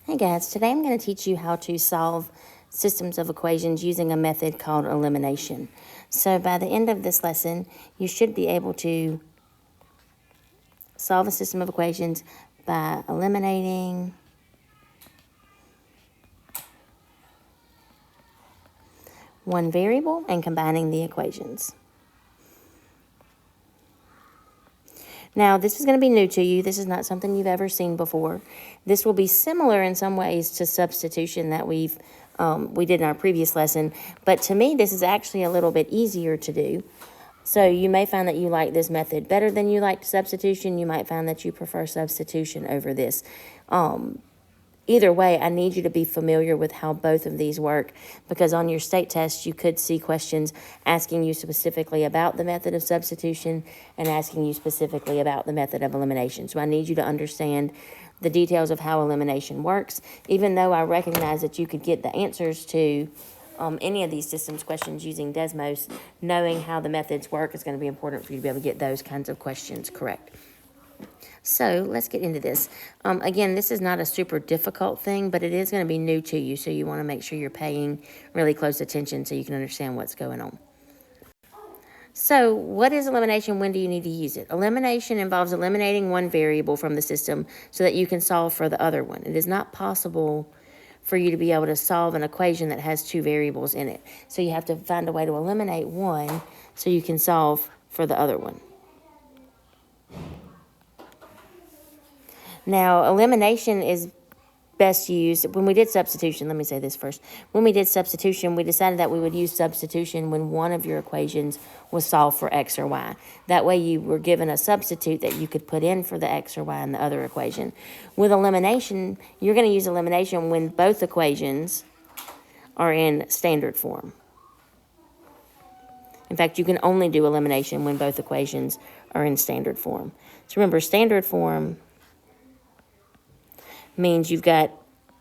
Hey guys, today I'm going to teach you how to solve systems of equations using a method called elimination. So by the end of this lesson, you should be able to solve a system of equations by eliminating one variable and combining the equations. Now, this is going to be new to you. This is not something you've ever seen before. This will be similar in some ways to substitution that we did in our previous lesson, but to me, this is actually a little bit easier to do. So you may find that you like this method better than you like substitution. You might find that you prefer substitution over this. Either way, I need you to be familiar with how both of these work, because on your state test, you could see questions asking you specifically about the method of substitution and asking you specifically about the method of elimination. So I need you to understand the details of how elimination works, even though I recognize that you could get the answers to any of these systems questions using Desmos. Knowing how the methods work is going to be important for you to be able to get those kinds of questions correct. So let's get into this. Again, this is not a super difficult thing, but it is going to be new to you, so you want to make sure you're paying really close attention so you can understand what's going on. So what is elimination? When do you need to use it? Elimination involves eliminating one variable from the system so that you can solve for the other one. It is not possible for you to be able to solve an equation that has two variables in it. So you have to find a way to eliminate one so you can solve for the other one. Now, elimination is best used when we did substitution. Let me say this first. When we did substitution, we decided that we would use substitution when one of your equations was solved for x or y. That way you were given a substitute that you could put in for the x or y in the other equation. With elimination, you're going to use elimination when both equations are in standard form. In fact, you can only do elimination when both equations are in standard form. So remember, standard form means you've got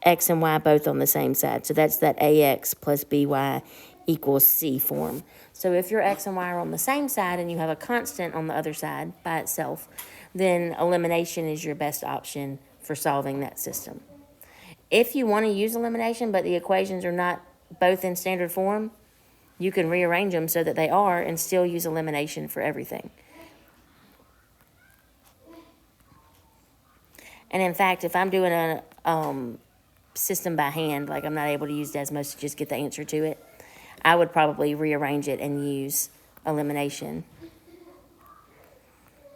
x and y both on the same side. So that's that ax plus by equals c form. So if your x and y are on the same side and you have a constant on the other side by itself, then elimination is your best option for solving that system. If you want to use elimination but the equations are not both in standard form, you can rearrange them so that they are and still use elimination for everything. And in fact, if I'm doing a system by hand, like I'm not able to use Desmos to just get the answer to it, I would probably rearrange it and use elimination,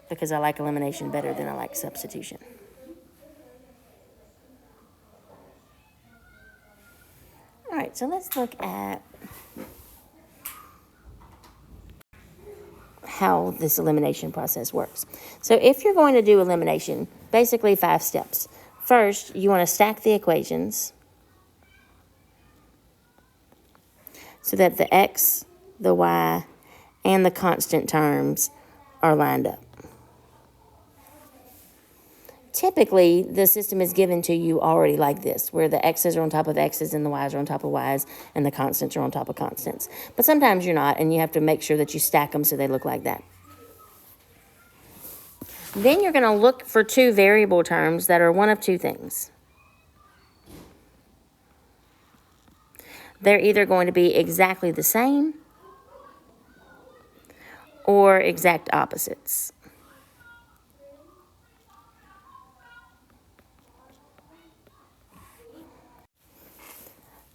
because I like elimination better than I like substitution. All right, so let's look at how this elimination process works. So if you're going to do elimination, basically 5 steps. First, you want to stack the equations so that the x, the y, and the constant terms are lined up. Typically, the system is given to you already like this, where the x's are on top of x's and the y's are on top of y's and the constants are on top of constants. But sometimes you're not, and you have to make sure that you stack them so they look like that. Then you're going to look for two variable terms that are one of two things. They're either going to be exactly the same or exact opposites.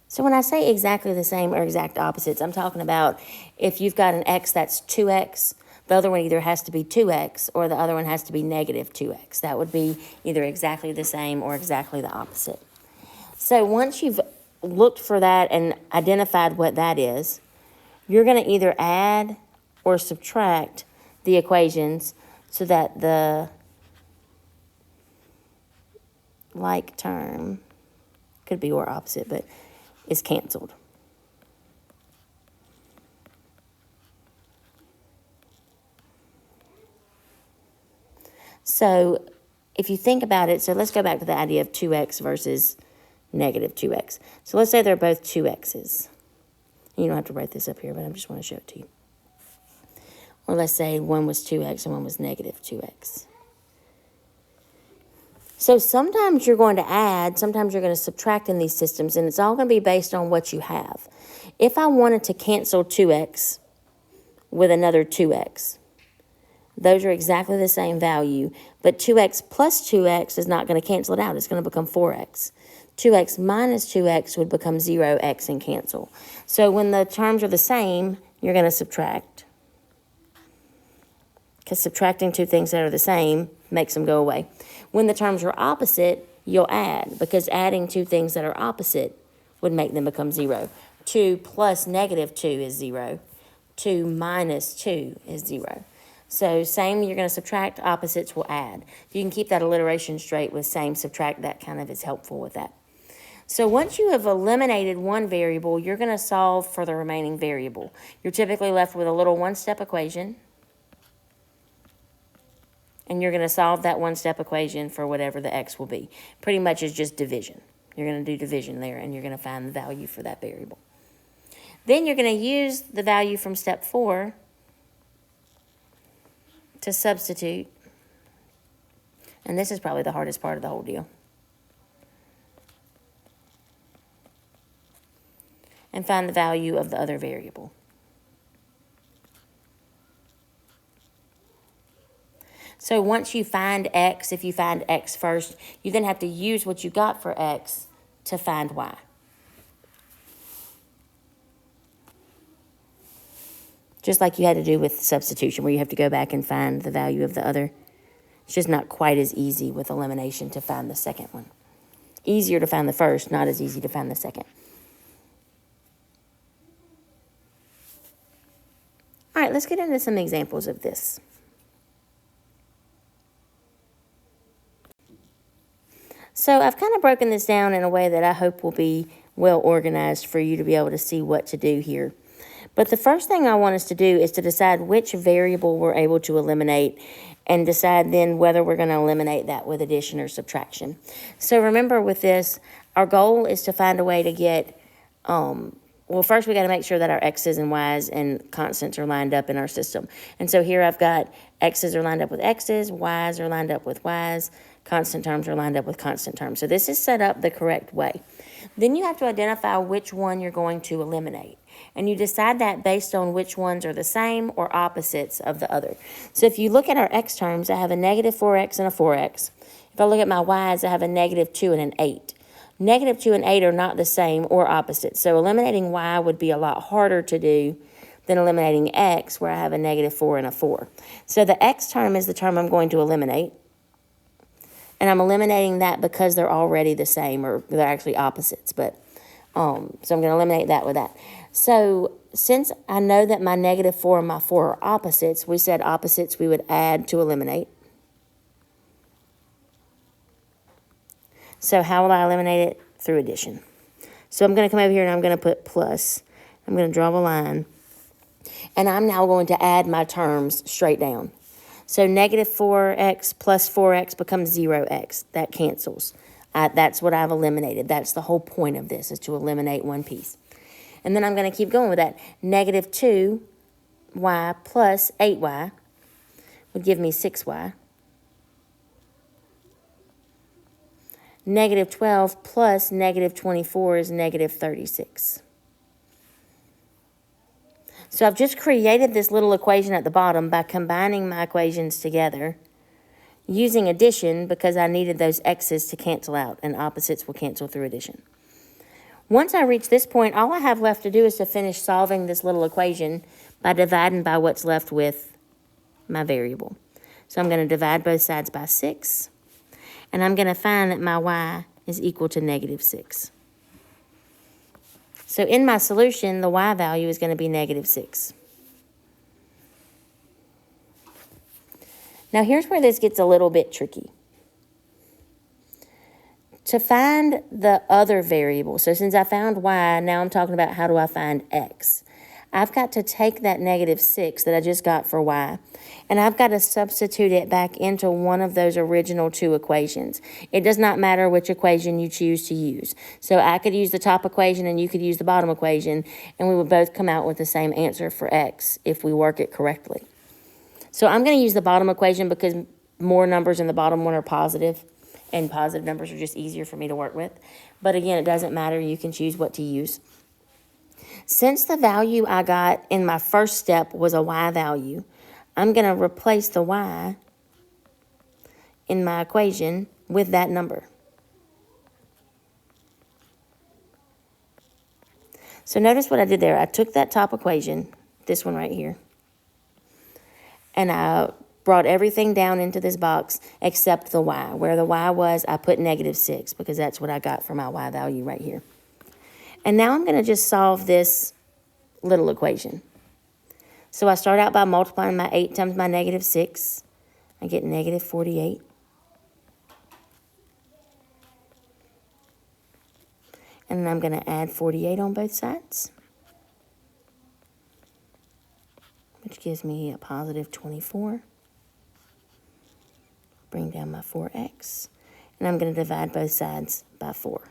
So when I say exactly the same or exact opposites, I'm talking about if you've got an x that's 2x, the other one either has to be 2x or the other one has to be negative 2x. That would be either exactly the same or exactly the opposite. So once you've looked for that and identified what that is, you're going to either add or subtract the equations so that the like term, could be or opposite, but is canceled. So if you think about it, so let's go back to the idea of 2x versus negative 2x. So let's say they're both 2x's. You don't have to write this up here, but I just want to show it to you. Or let's say one was 2x and one was negative 2x. So sometimes you're going to add, sometimes you're going to subtract in these systems, and it's all going to be based on what you have. If I wanted to cancel 2x with another 2x, those are exactly the same value, but 2x plus 2x is not going to cancel it out. It's going to become 4x. 2x minus 2x would become 0x and cancel. So when the terms are the same, you're going to subtract. Because subtracting two things that are the same makes them go away. When the terms are opposite, you'll add, because adding two things that are opposite would make them become 0. 2 plus negative 2 is 0. 2 minus 2 is 0. So same, you're going to subtract, opposites will add. If you can keep that alliteration straight with same, subtract, that kind of is helpful with that. So once you have eliminated one variable, you're going to solve for the remaining variable. You're typically left with a little one-step equation, and you're going to solve that one-step equation for whatever the x will be. Pretty much is just division. You're going to do division there, and you're going to find the value for that variable. Then you're going to use the value from step 4 to substitute. And this is probably the hardest part of the whole deal. And find the value of the other variable. So once you find x, if you find x first, you then have to use what you got for x to find y. Just like you had to do with substitution, where you have to go back and find the value of the other. It's just not quite as easy with elimination to find the second one. Easier to find the first, not as easy to find the second. All right, let's get into some examples of this. So I've kind of broken this down in a way that I hope will be well organized for you to be able to see what to do here. But the first thing I want us to do is to decide which variable we're able to eliminate and decide then whether we're going to eliminate that with addition or subtraction. So remember with this, our goal is to find a way to get, well, first we got to make sure that our x's and y's and constants are lined up in our system. And so here I've got x's are lined up with x's, y's are lined up with y's, constant terms are lined up with constant terms. So this is set up the correct way. Then you have to identify which one you're going to eliminate. And you decide that based on which ones are the same or opposites of the other. So if you look at our x terms, I have a negative 4x and a 4x. If I look at my y's, I have a negative 2 and an 8. Negative 2 and 8 are not the same or opposite. So eliminating y would be a lot harder to do than eliminating x, where I have a negative 4 and a 4. So the x term is the term I'm going to eliminate. And I'm eliminating that because they're already the same, or they're actually opposites. But so I'm going to eliminate that with that. So since I know that my negative 4 and my 4 are opposites, we said opposites we would add to eliminate. So how will I eliminate it? Through addition. So I'm going to come over here and I'm going to put plus. I'm going to draw a line. And I'm now going to add my terms straight down. So negative 4x plus 4x becomes 0x. That cancels. That's what I've eliminated. That's the whole point of this, is to eliminate one piece. And then I'm going to keep going with that. Negative 2y plus 8y would give me 6y. Negative 12 plus negative 24 is negative 36. So I've just created this little equation at the bottom by combining my equations together, using addition because I needed those x's to cancel out, and opposites will cancel through addition. Once I reach this point, all I have left to do is to finish solving this little equation by dividing by what's left with my variable. So I'm going to divide both sides by 6, and I'm going to find that my y is equal to negative 6. So in my solution, the y value is going to be negative 6. Now here's where this gets a little bit tricky. To find the other variable, so since I found y, now I'm talking about how do I find x. I've got to take that negative 6 that I just got for y, and I've got to substitute it back into one of those original two equations. It does not matter which equation you choose to use. So I could use the top equation and you could use the bottom equation, and we would both come out with the same answer for x if we work it correctly. So I'm going to use the bottom equation because more numbers in the bottom one are positive, and positive numbers are just easier for me to work with. But again, it doesn't matter. You can choose what to use. Since the value I got in my first step was a y value, I'm going to replace the y in my equation with that number. So notice what I did there. I took that top equation, this one right here, and I brought everything down into this box except the y. Where the y was, I put -6 because that's what I got for my y value right here. And now I'm going to just solve this little equation. So I start out by multiplying my 8 times my -6. I get -48. And then I'm going to add 48 on both sides, which gives me a positive 24. Bring down my 4x, and I'm going to divide both sides by 4.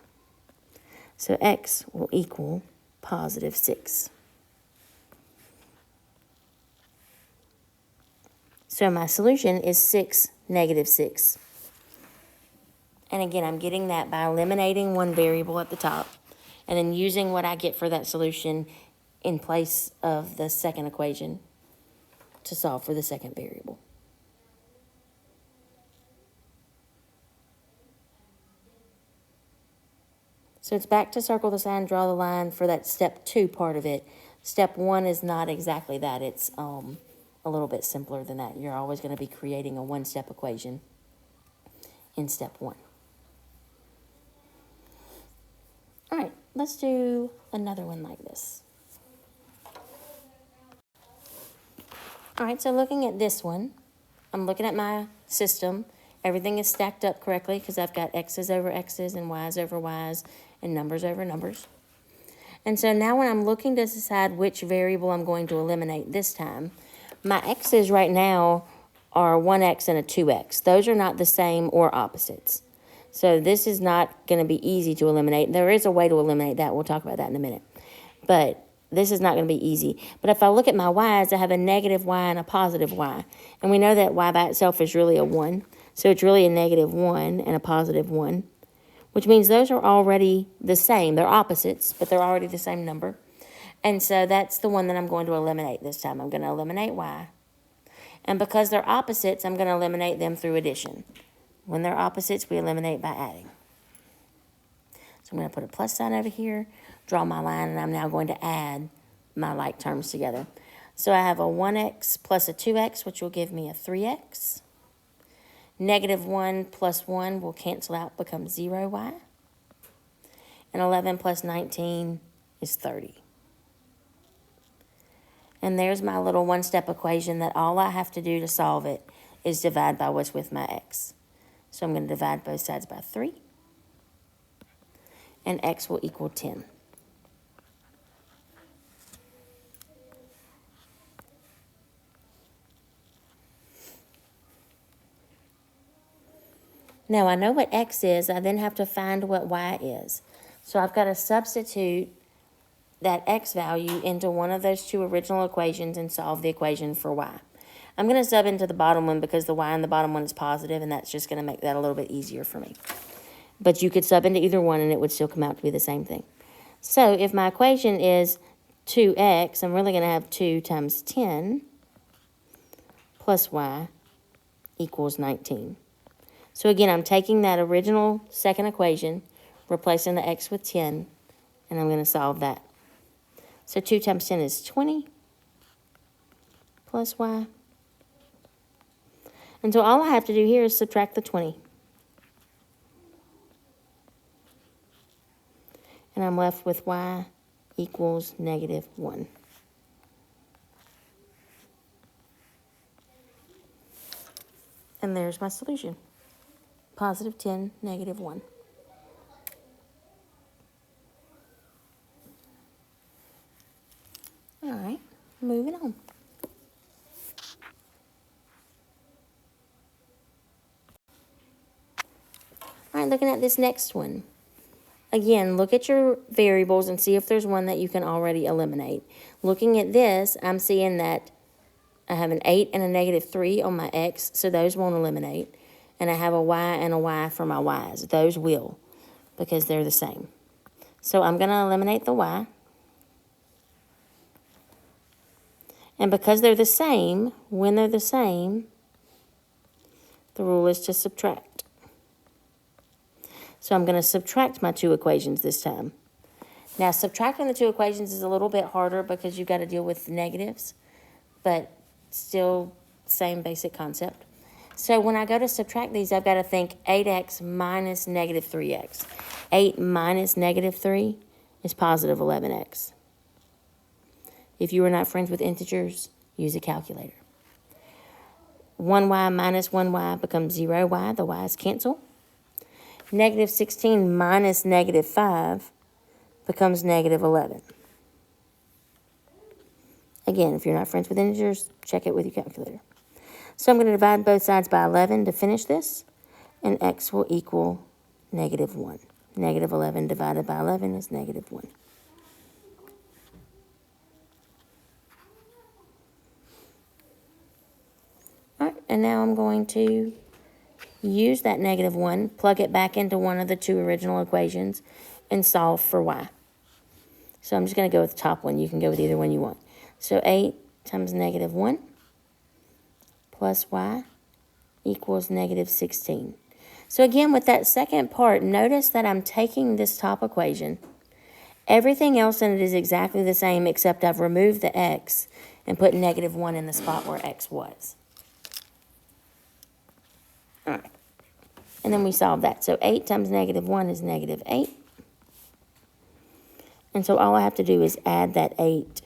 So x will equal positive 6. So my solution is 6, -6. And again, I'm getting that by eliminating one variable at the top and then using what I get for that solution in place of the second equation to solve for the second variable. So it's back to circle the sign, draw the line for that step 2 part of it. Step 1 is not exactly that. It's a little bit simpler than that. You're always going to be creating a one-step equation in step 1. All right, let's do another one like this. All right, so looking at this one, I'm looking at my system. Everything is stacked up correctly because I've got x's over x's and y's over y's and numbers over numbers. And so now when I'm looking to decide which variable I'm going to eliminate this time, my x's right now are 1x and a 2x. Those are not the same or opposites. So this is not going to be easy to eliminate. There is a way to eliminate that. We'll talk about that in a minute. But this is not going to be easy. But if I look at my y's, I have a negative y and a positive y. And we know that y by itself is really a 1. So it's really a -1 and a +1, which means those are already the same. They're opposites, but they're already the same number. And so that's the one that I'm going to eliminate this time. I'm going to eliminate y. And because they're opposites, I'm going to eliminate them through addition. When they're opposites, we eliminate by adding. So I'm going to put a plus sign over here, draw my line, and I'm now going to add my like terms together. So I have a 1x plus a 2x, which will give me a 3x. -1 plus 1 will cancel out, become 0y. And 11 plus 19 is 30. And there's my little one-step equation that all I have to do to solve it is divide by what's with my x. So I'm going to divide both sides by 3. And x will equal 10. Now I know what x is. I then have to find what y is. So I've got to substitute that x value into one of those two original equations and solve the equation for y. I'm going to sub into the bottom one because the y in the bottom one is positive, and that's just going to make that a little bit easier for me. But you could sub into either one, and it would still come out to be the same thing. So if my equation is 2x, I'm really going to have 2 times 10 plus y equals 19. So again, I'm taking that original second equation, replacing the x with 10, and I'm going to solve that. So 2 times 10 is 20 plus y. And so all I have to do here is subtract the 20. And I'm left with y equals -1. And there's my solution. Positive 10, -1. All right, moving on. All right, looking at this next one. Again, look at your variables and see if there's one that you can already eliminate. Looking at this, I'm seeing that I have an 8 and a -3 on my x, so those won't eliminate. and I have a y and a y for my y's. Those will, because they're the same. So I'm going to eliminate the y. And because they're the same, when they're the same, the rule is to subtract. So I'm going to subtract my two equations this time. Now, subtracting the two equations is a little bit harder because you've got to deal with negatives, but still same basic concept. So when I go to subtract these, I've got to think 8x minus negative 3x. 8 minus negative 3 is positive 11x. If you are not friends with integers, use a calculator. 1y minus 1y becomes 0y. The y's cancel. Negative 16 minus negative 5 becomes negative 11. Again, if you're not friends with integers, check it with your calculator. So I'm going to divide both sides by 11 to finish this, and x will equal negative 1. Negative 11 divided by 11 is negative 1. All right, and now I'm going to use that negative 1, plug it back into one of the two original equations, and solve for y. So I'm just going to go with the top one. You can go with either one you want. So 8 times negative 1 plus y equals negative 16. So again, with that second part, notice that I'm taking this top equation. Everything else in it is exactly the same, except I've removed the x and put negative 1 in the spot where x was. All right. And then we solve that. So 8 times negative 1 is negative 8. And so all I have to do is add that 8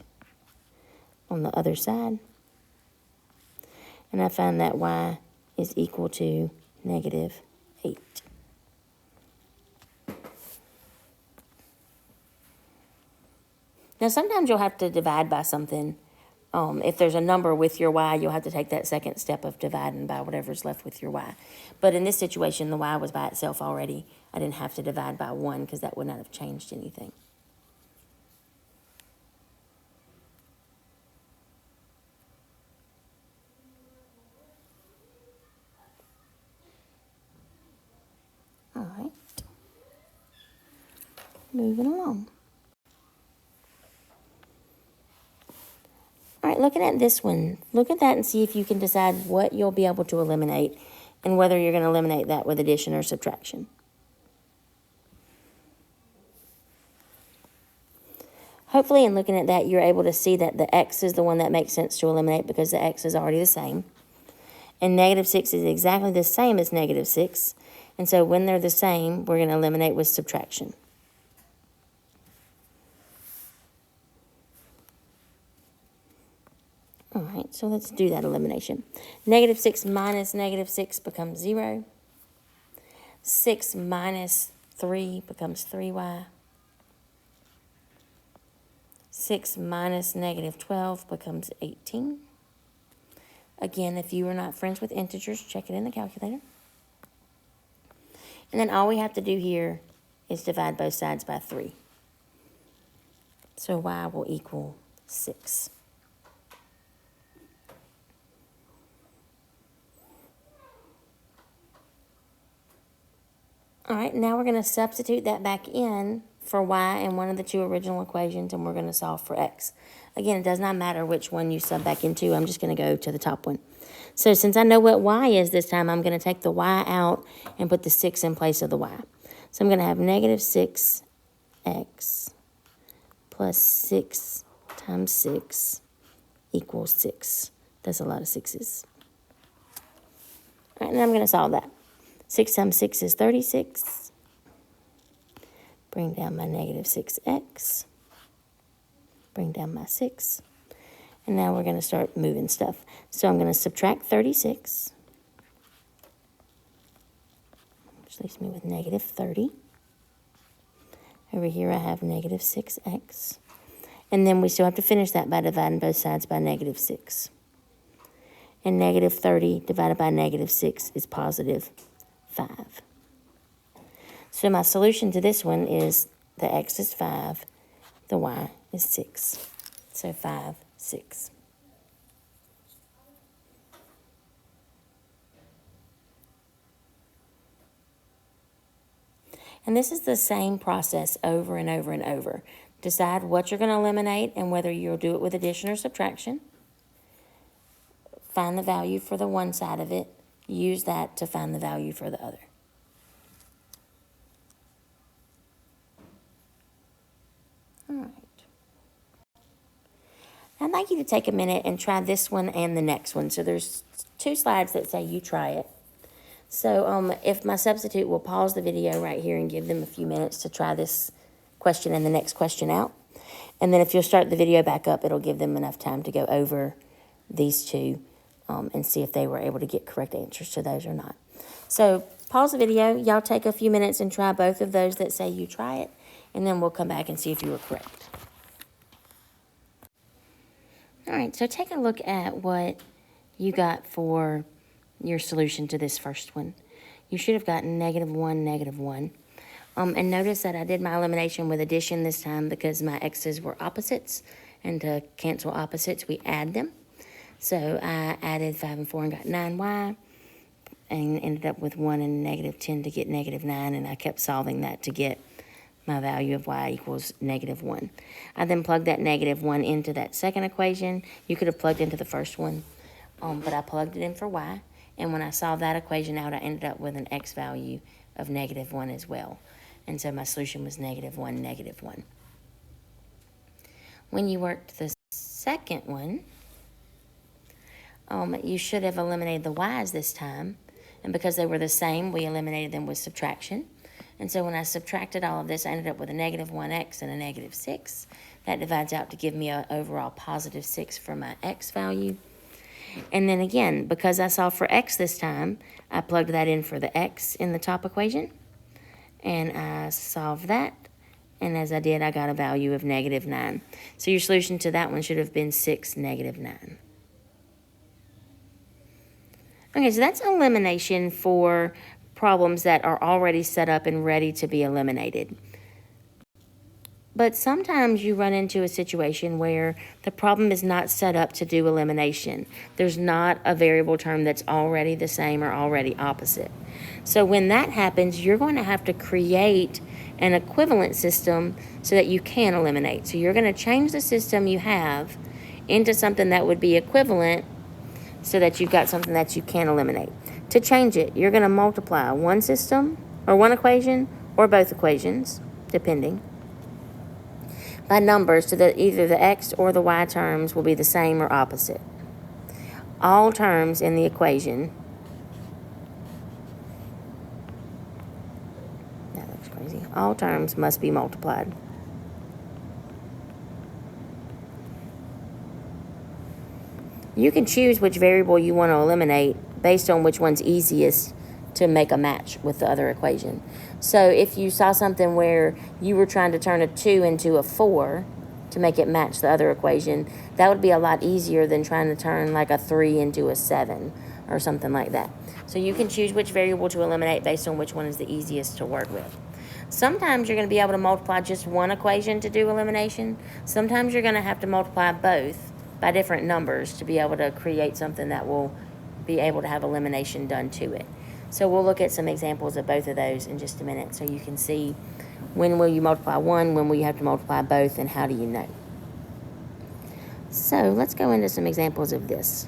on the other side. And I find that y is equal to negative 8. Now, sometimes you'll have to divide by something. If there's a number with your y, you'll have to take that second step of dividing by whatever's left with your y. But in this situation, the y was by itself already. I didn't have to divide by 1 because that would not have changed anything. All right. Moving along. All right, looking at this one, look at that and see if you can decide what you'll be able to eliminate and whether you're going to eliminate that with addition or subtraction. Hopefully, in looking at that, you're able to see that the x is the one that makes sense to eliminate because the x is already the same. And negative 6 is exactly the same as negative 6. And so when they're the same, we're going to eliminate with subtraction. All right, so let's do that elimination. Negative 6 minus negative 6 becomes 0. 6 minus 3 becomes 3y. 6 minus negative 12 becomes 18. Again, if you are not friends with integers, check it in the calculator. And then all we have to do here is divide both sides by 3. So y will equal 6. All right, now we're going to substitute that back in for y in one of the two original equations, and we're going to solve for x. Again, it does not matter which one you sub back into. I'm just going to go to the top one. So since I know what y is this time, I'm going to take the y out and put the 6 in place of the y. So I'm going to have negative 6x plus 6 times 6 equals 6. That's a lot of 6's. All right, and I'm going to solve that. 6 times 6 is 36. Bring down my negative 6x. Bring down my 6. And now we're going to start moving stuff. So I'm going to subtract 36, which leaves me with negative 30. Over here I have negative 6x. And then we still have to finish that by dividing both sides by negative 6. And negative 30 divided by negative 6 is positive 5. So my solution to this one is the x is 5, the y is 6. So 5, 6. And this is the same process over and over and over. Decide what you're going to eliminate and whether you'll do it with addition or subtraction. Find the value for the one side of it. Use that to find the value for the other. All right. I'd like you to take a minute and try this one and the next one. So there's 2 slides that say you try it. So if my substitute will pause the video right here and give them a few minutes to try this question and the next question out. And then if you'll start the video back up, it'll give them enough time to go over these 2 and see if they were able to get correct answers to those or not. So pause the video. Y'all take a few minutes and try both of those that say you try it. And then we'll come back and see if you were correct. All right, so take a look at what you got for your solution to this first one. You should have gotten -1, -1. And notice that I did my elimination with addition this time because my x's were opposites. And to cancel opposites, we add them. So I added 5 and 4 and got 9y. And ended up with 1 and -10 to get -9. And I kept solving that to get my value of y equals -1. I then plugged that -1 into that second equation. You could have plugged into the first one, but I plugged it in for y. And when I solved that equation out, I ended up with an x value of -1 as well. And so my solution was -1, -1. When you worked the second one, you should have eliminated the y's this time. And because they were the same, we eliminated them with subtraction. And so when I subtracted all of this, I ended up with a -1x and a -6. That divides out to give me an overall +6 for my x value. And then again, because I solved for x this time, I plugged that in for the x in the top equation. And I solved that. And as I did, I got a value of -9. So your solution to that one should have been 6, -9. Okay, so that's elimination for problems that are already set up and ready to be eliminated. But sometimes you run into a situation where the problem is not set up to do elimination. There's not a variable term that's already the same or already opposite. So when that happens, you're going to have to create an equivalent system so that you can eliminate. So you're going to change the system you have into something that would be equivalent so that you've got something that you can eliminate. To change it, you're going to multiply one system or one equation or both equations, depending, by numbers so that either the x or the y terms will be the same or opposite. All terms in the equation, that looks crazy, all terms must be multiplied. You can choose which variable you want to eliminate based on which one's easiest to make a match with the other equation. So if you saw something where you were trying to turn a 2 into a 4 to make it match the other equation, that would be a lot easier than trying to turn like a 3 into a 7 or something like that. So you can choose which variable to eliminate based on which one is the easiest to work with. Sometimes you're going to be able to multiply just one equation to do elimination. Sometimes you're going to have to multiply both by different numbers to be able to create something that will be able to have elimination done to it. So we'll look at some examples of both of those in just a minute so you can see when will you multiply one, when will you have to multiply both, and how do you know. So let's go into some examples of this.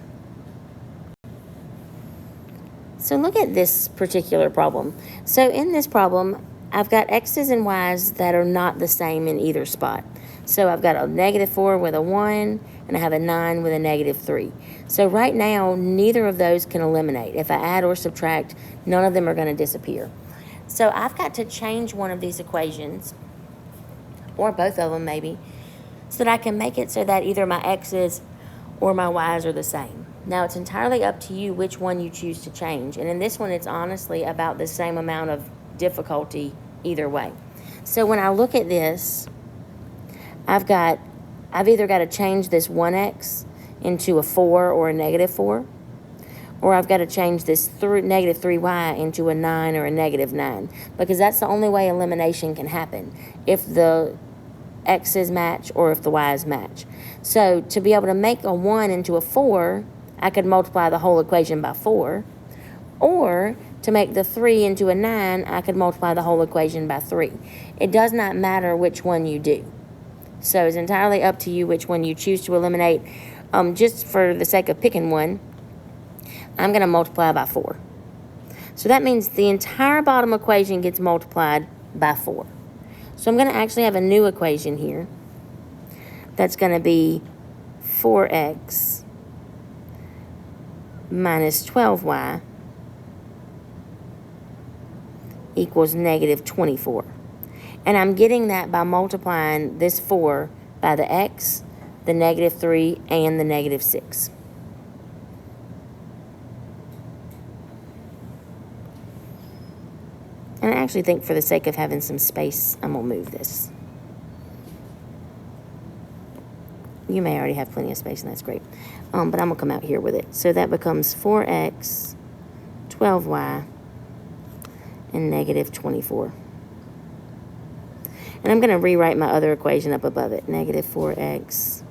So look at this particular problem. So in this problem, I've got x's and y's that are not the same in either spot. So I've got a -4 with a 1, and I have a 9 with a -3. So right now, neither of those can eliminate. If I add or subtract, none of them are going to disappear. So I've got to change one of these equations, or both of them maybe, so that I can make it so that either my x's or my y's are the same. Now, it's entirely up to you which one you choose to change. And in this one, it's honestly about the same amount of difficulty either way. So when I look at this, I've either got to change this 1x into a 4 or a -4, or I've got to change this -3y into a 9 or a -9, because that's the only way elimination can happen, if the x's match or if the y's match. So to be able to make a 1 into a 4, I could multiply the whole equation by 4, or to make the 3 into a 9, I could multiply the whole equation by 3. It does not matter which one you do. So it's entirely up to you which one you choose to eliminate. Just for the sake of picking one, I'm going to multiply by 4. So that means the entire bottom equation gets multiplied by 4. So I'm going to actually have a new equation here. That's going to be 4x minus 12y equals negative 24. And I'm getting that by multiplying this 4 by the x, the negative 3, and the negative 6. And I actually think for the sake of having some space, I'm going to move this. You may already have plenty of space, and that's great. But I'm going to come out here with it. So that becomes 4x, 12y, and negative 24. And I'm going to rewrite my other equation up above it. Negative 4x,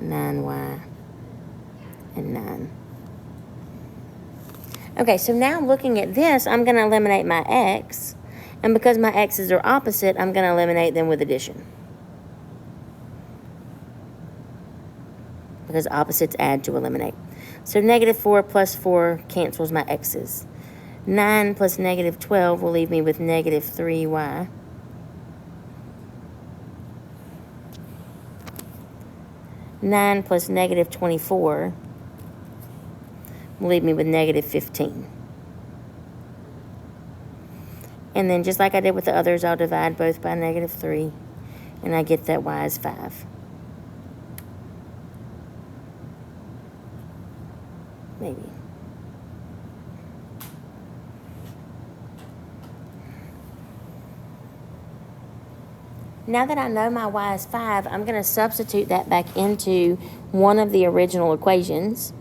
9y, and 9. Okay, so now looking at this, I'm going to eliminate my x. And because my x's are opposite, I'm going to eliminate them with addition. Because opposites add to eliminate. So negative 4 plus 4 cancels my x's. 9 plus negative 12 will leave me with negative 3y. 9 plus negative 24 will leave me with negative 15. And then just like I did with the others, I'll divide both by negative 3. And I get that y is 5. Maybe. Now that I know my y is 5, I'm going to substitute that back into one of the original equations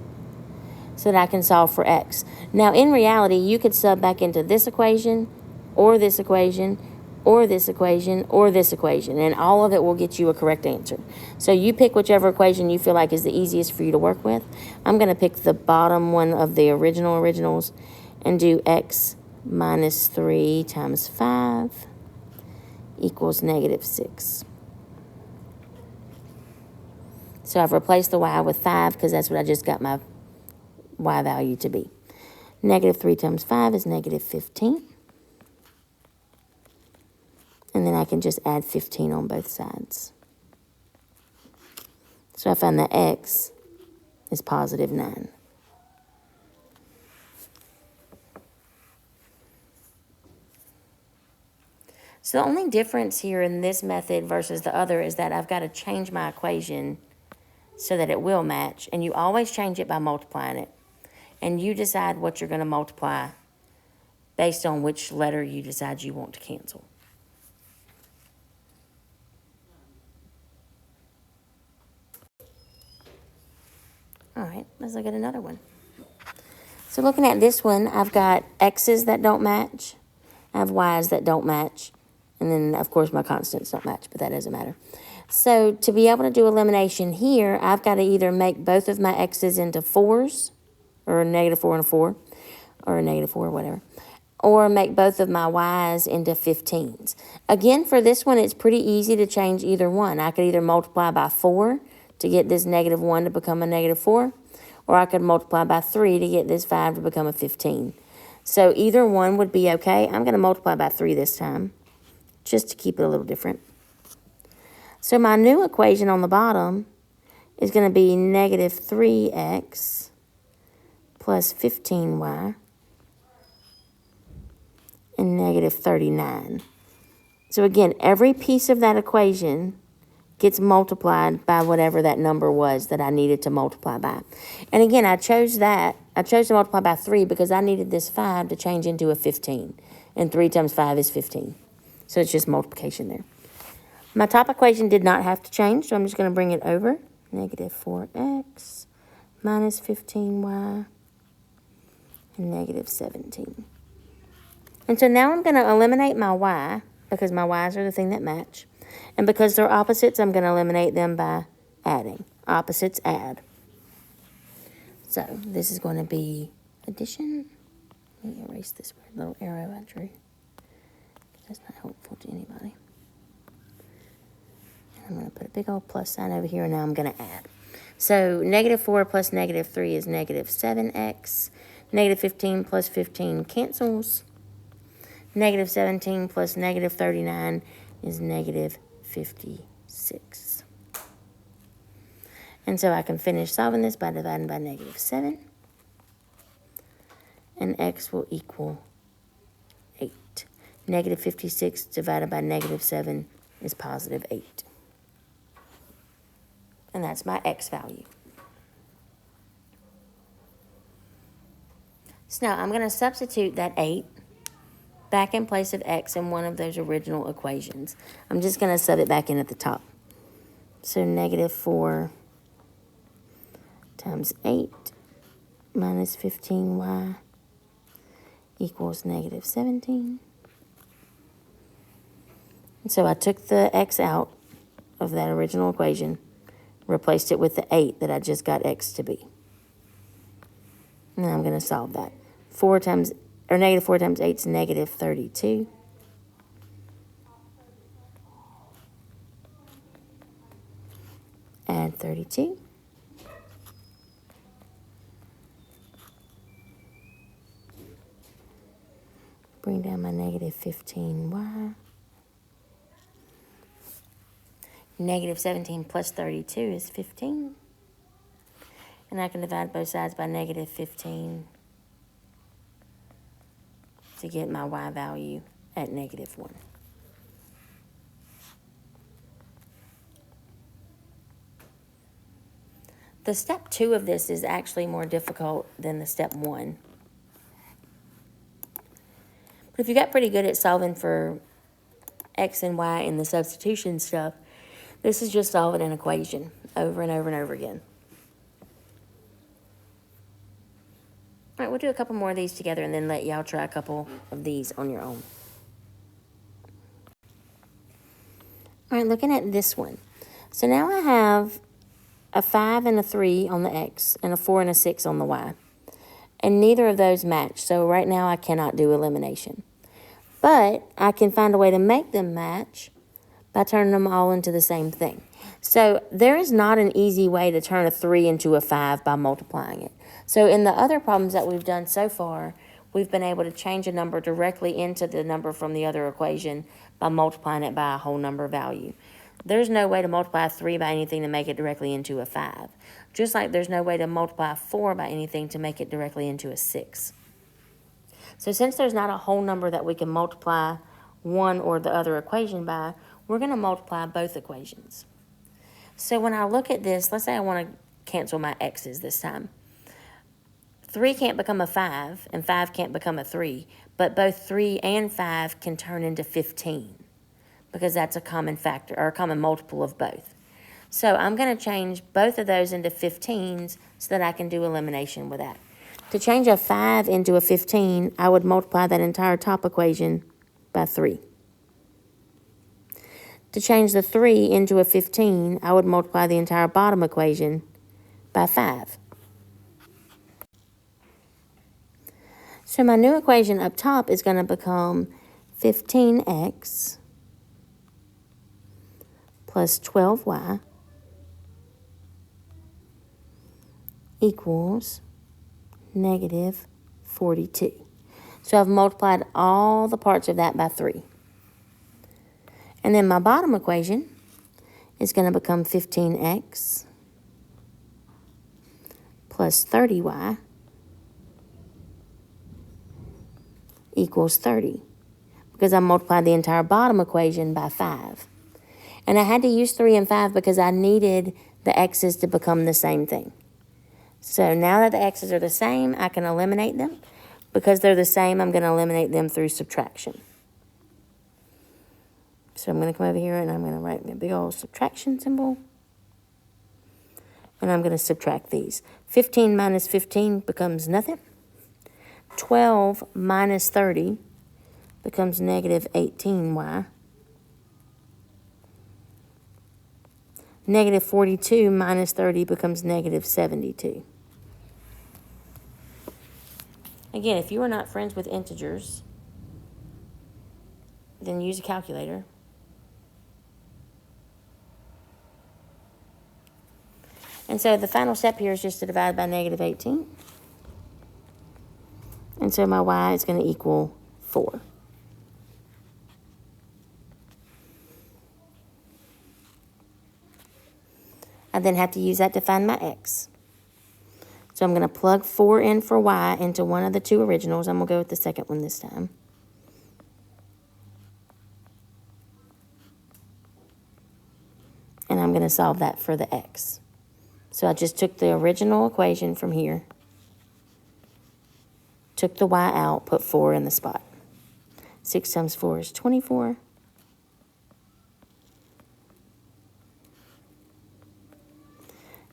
so that I can solve for x. Now, in reality, you could sub back into this equation, or this equation, or this equation, or this equation, and all of it will get you a correct answer. So you pick whichever equation you feel like is the easiest for you to work with. I'm going to pick the bottom one of the originals and do x minus 3 times 5 equals negative 6. So I've replaced the y with 5 because that's what I just got my y value to be. Negative 3 times 5 is negative 15. And then I can just add 15 on both sides. So I find that x is positive 9. So the only difference here in this method versus the other is that I've got to change my equation so that it will match. And you always change it by multiplying it. And you decide what you're going to multiply based on which letter you decide you want to cancel. All right, let's look at another one. So looking at this one, I've got x's that don't match. I have y's that don't match. And then, of course, my constants don't match, but that doesn't matter. So to be able to do elimination here, I've got to either make both of my x's into 4s, or a negative 4 and a 4, or a negative 4, whatever, or make both of my y's into 15s. Again, for this one, it's pretty easy to change either one. I could either multiply by 4 to get this negative 1 to become a negative 4, or I could multiply by 3 to get this 5 to become a 15. So either one would be okay. I'm going to multiply by 3 this time, just to keep it a little different. So my new equation on the bottom is going to be negative 3x plus 15y and negative 39. So again, every piece of that equation gets multiplied by whatever that number was that I needed to multiply by. And again, I chose to multiply by 3 because I needed this 5 to change into a 15. And 3 times 5 is 15. So it's just multiplication there. My top equation did not have to change, so I'm just going to bring it over. Negative 4x minus 15y and negative 17. And so now I'm going to eliminate my y because my y's are the thing that match. And because they're opposites, I'm going to eliminate them by adding. Opposites add. So this is going to be addition. me erase this weird little arrow I drew. That's not helpful to anybody. I'm going to put a big old plus sign over here, and now I'm going to add. So negative 4 plus negative 3 is negative 7x. Negative 15 plus 15 cancels. Negative 17 plus negative 39 is negative 56. And so I can finish solving this by dividing by negative 7. And x will equal 8. Negative 56 divided by negative 7 is positive 8. And that's my x value. So now I'm going to substitute that 8 back in place of x in one of those original equations. I'm just going to sub it back in at the top. So negative 4 times 8 minus 15y equals negative 17. And so I took the x out of that original equation, replaced it with the 8 that I just got x to be. Now I'm going to solve that. Negative 4 times 8 is negative 32. Add 32. Bring down my negative 15y. Negative 17 plus 32 is 15. And I can divide both sides by negative 15 to get my y value at negative 1. The step 2 of this is actually more difficult than the step 1. But if you got pretty good at solving for x and y in the substitution stuff, this is just solving an equation over and over and over again. All right, we'll do a couple more of these together and then let y'all try a couple of these on your own. All right, looking at this one. So now I have a 5 and a 3 on the x and a 4 and a 6 on the y. And neither of those match, so right now I cannot do elimination. But I can find a way to make them match by turning them all into the same thing. So there is not an easy way to turn a 3 into a 5 by multiplying it. So in the other problems that we've done so far, we've been able to change a number directly into the number from the other equation by multiplying it by a whole number value. There's no way to multiply 3 by anything to make it directly into a 5. Just like there's no way to multiply 4 by anything to make it directly into a 6. So since there's not a whole number that we can multiply one or the other equation by, we're going to multiply both equations. So when I look at this, let's say I want to cancel my x's this time. 3 can't become a 5, and 5 can't become a 3, but both 3 and 5 can turn into 15 because that's a common factor or a common multiple of both. So I'm going to change both of those into 15s so that I can do elimination with that. To change a 5 into a 15, I would multiply that entire top equation by 3. To change the 3 into a 15, I would multiply the entire bottom equation by 5. So my new equation up top is going to become 15x plus 12y equals negative 42. So I've multiplied all the parts of that by 3. And then my bottom equation is going to become 15x plus 30y equals 30 because I multiplied the entire bottom equation by 5. And I had to use 3 and 5 because I needed the x's to become the same thing. So now that the x's are the same, I can eliminate them. Because they're the same, I'm going to eliminate them through subtraction. So I'm going to come over here and I'm going to write a big old subtraction symbol. And I'm going to subtract these. 15 minus 15 becomes nothing. 12 minus 30 becomes negative 18y. Negative 42 minus 30 becomes negative 72. Again, if you are not friends with integers, then use a calculator. And so the final step here is just to divide by negative 18. And so my y is going to equal 4. I then have to use that to find my x. So I'm going to plug 4 in for y into one of the two originals. I'm going to go with the second one this time. And I'm going to solve that for the x. So I just took the original equation from here, took the y out, put 4 in the spot. 6 times 4 is 24.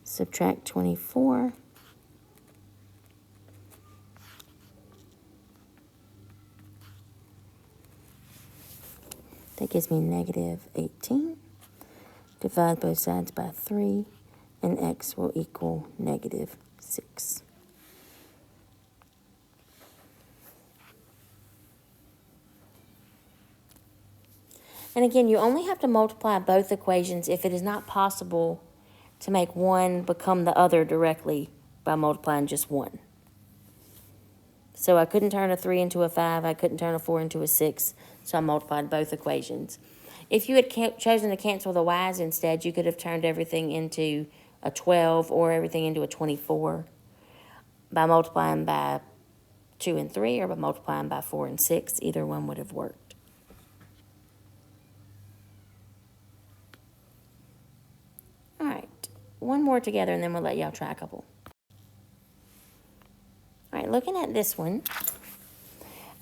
Subtract 24. That gives me negative 18. Divide both sides by 3, and x will equal negative 6. And again, you only have to multiply both equations if it is not possible to make one become the other directly by multiplying just one. So I couldn't turn a 3 into a 5, I couldn't turn a 4 into a 6, so I multiplied both equations. If you had chosen to cancel the y's instead, you could have turned everything into a 12 or everything into a 24 by multiplying by 2 and 3 or by multiplying by 4 and 6. Either one would have worked. All right, one more together and then we'll let y'all try a couple. All right, looking at this one,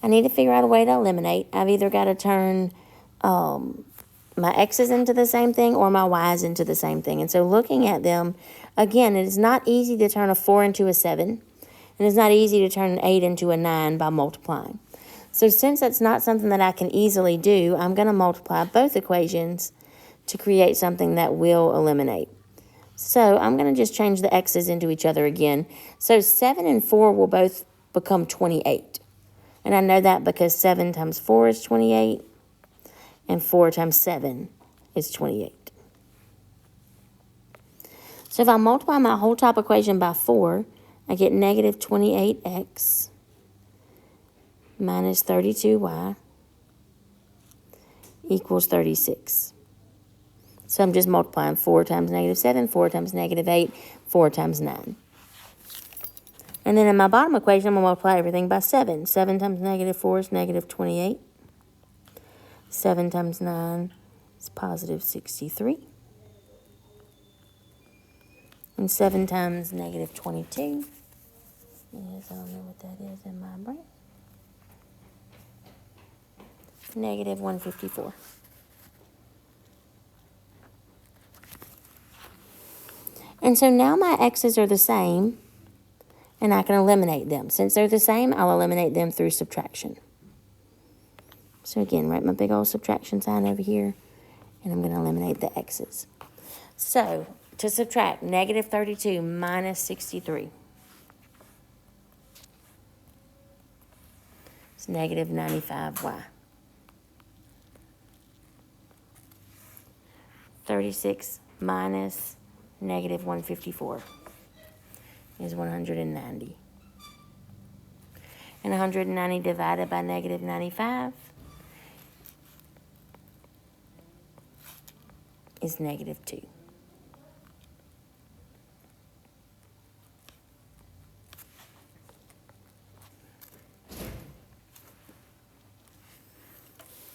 I need to figure out a way to eliminate. I've either got to turn my x's into the same thing or my y's into the same thing. And so looking at them, again, it is not easy to turn a 4 into a 7. And it's not easy to turn an 8 into a 9 by multiplying. So since that's not something that I can easily do, I'm going to multiply both equations to create something that will eliminate. So I'm going to just change the x's into each other again. So 7 and 4 will both become 28. And I know that because 7 times 4 is 28. And 4 times 7 is 28. So if I multiply my whole top equation by 4, I get negative 28x minus 32y equals 36. So I'm just multiplying 4 times negative 7, 4 times negative 8, 4 times 9. And then in my bottom equation, I'm going to multiply everything by 7. 7 times negative 4 is negative 28. 7 times 9 is positive 63. And 7 times negative 22 is, I don't know what that is in my brain, negative 154. And so now my x's are the same, and I can eliminate them. Since they're the same, I'll eliminate them through subtraction. So again, write my big old subtraction sign over here, and I'm going to eliminate the x's. So to subtract negative 32 minus 63, it's negative 95y. 36 minus negative 154 is 190. And 190 divided by negative 95 is negative 2.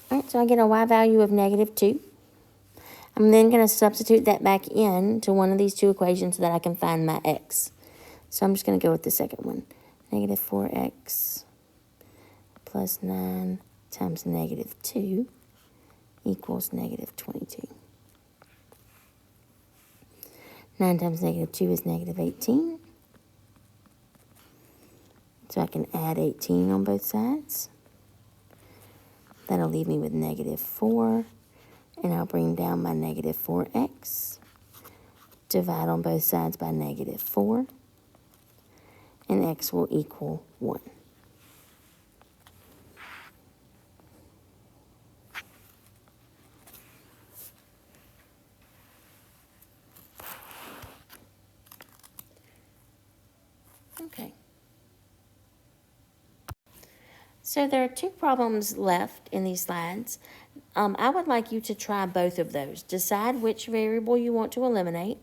All right, so I get a y value of negative 2. I'm then going to substitute that back in to one of these two equations so that I can find my x. So I'm just going to go with the second one. Negative 4x plus 9 times negative 2 equals negative 22. 9 times negative 2 is negative 18. So I can add 18 on both sides. That'll leave me with negative 4. And I'll bring down my negative 4x. Divide on both sides by negative 4. And x will equal 1. Okay. So there are two problems left in these slides. I would like you to try both of those. Decide which variable you want to eliminate.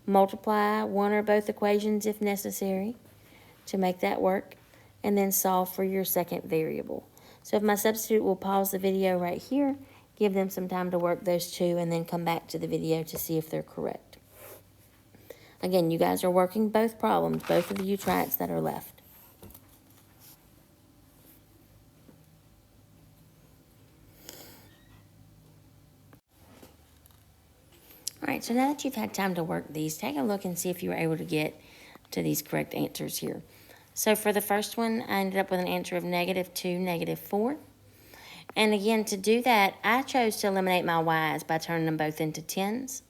Multiply one or both equations if necessary to make that work. And then solve for your second variable. So if my substitute will pause the video right here, give them some time to work those two, and then come back to the video to see if they're correct. Again, you guys are working both problems. Both of you try it that are left. All right, so now that you've had time to work these, take a look and see if you were able to get to these correct answers here. So for the first one, I ended up with an answer of -2, -4. And again, to do that, I chose to eliminate my y's by turning them both into 10s.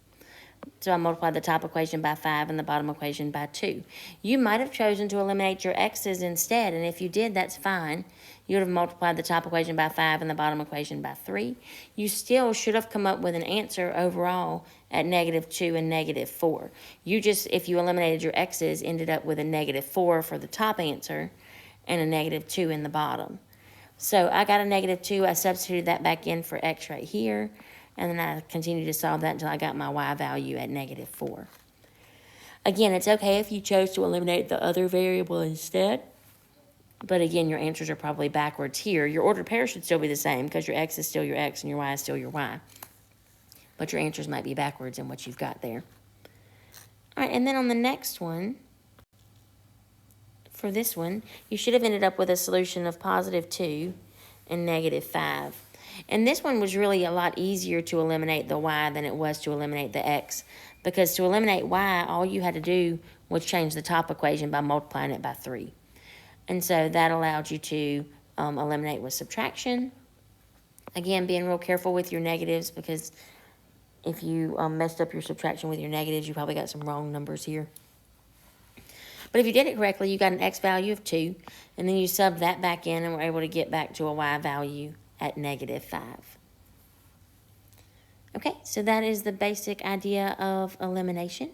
So I multiplied the top equation by 5 and the bottom equation by 2. You might have chosen to eliminate your x's instead, and if you did, that's fine. You would have multiplied the top equation by 5 and the bottom equation by 3. You still should have come up with an answer overall at -2 and -4. You just, if you eliminated your x's, ended up with a -4 for the top answer and a -2 in the bottom. So I got a -2. I substituted that back in for x right here. And then I continued to solve that until I got my y value at -4. Again, it's okay if you chose to eliminate the other variable instead. But again, your answers are probably backwards here. Your ordered pair should still be the same because your x is still your x and your y is still your y. But your answers might be backwards in what you've got there. All right, and then on the next one, for this one, you should have ended up with a solution of +2 and -5. And this one was really a lot easier to eliminate the y than it was to eliminate the x. Because to eliminate y, all you had to do was change the top equation by multiplying it by 3. And so that allowed you to eliminate with subtraction. Again, being real careful with your negatives, because if you messed up your subtraction with your negatives, you probably got some wrong numbers here. But if you did it correctly, you got an x value of 2, and then you subbed that back in and were able to get back to a y value at -5. Okay, so that is the basic idea of elimination.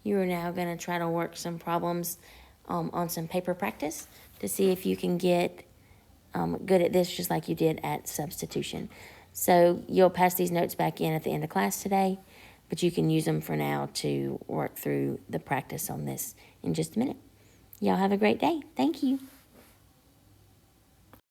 You are now going to try to work some problems on some paper practice to see if you can get good at this just like you did at substitution. So you'll pass these notes back in at the end of class today, but you can use them for now to work through the practice on this in just a minute. Y'all have a great day. Thank you.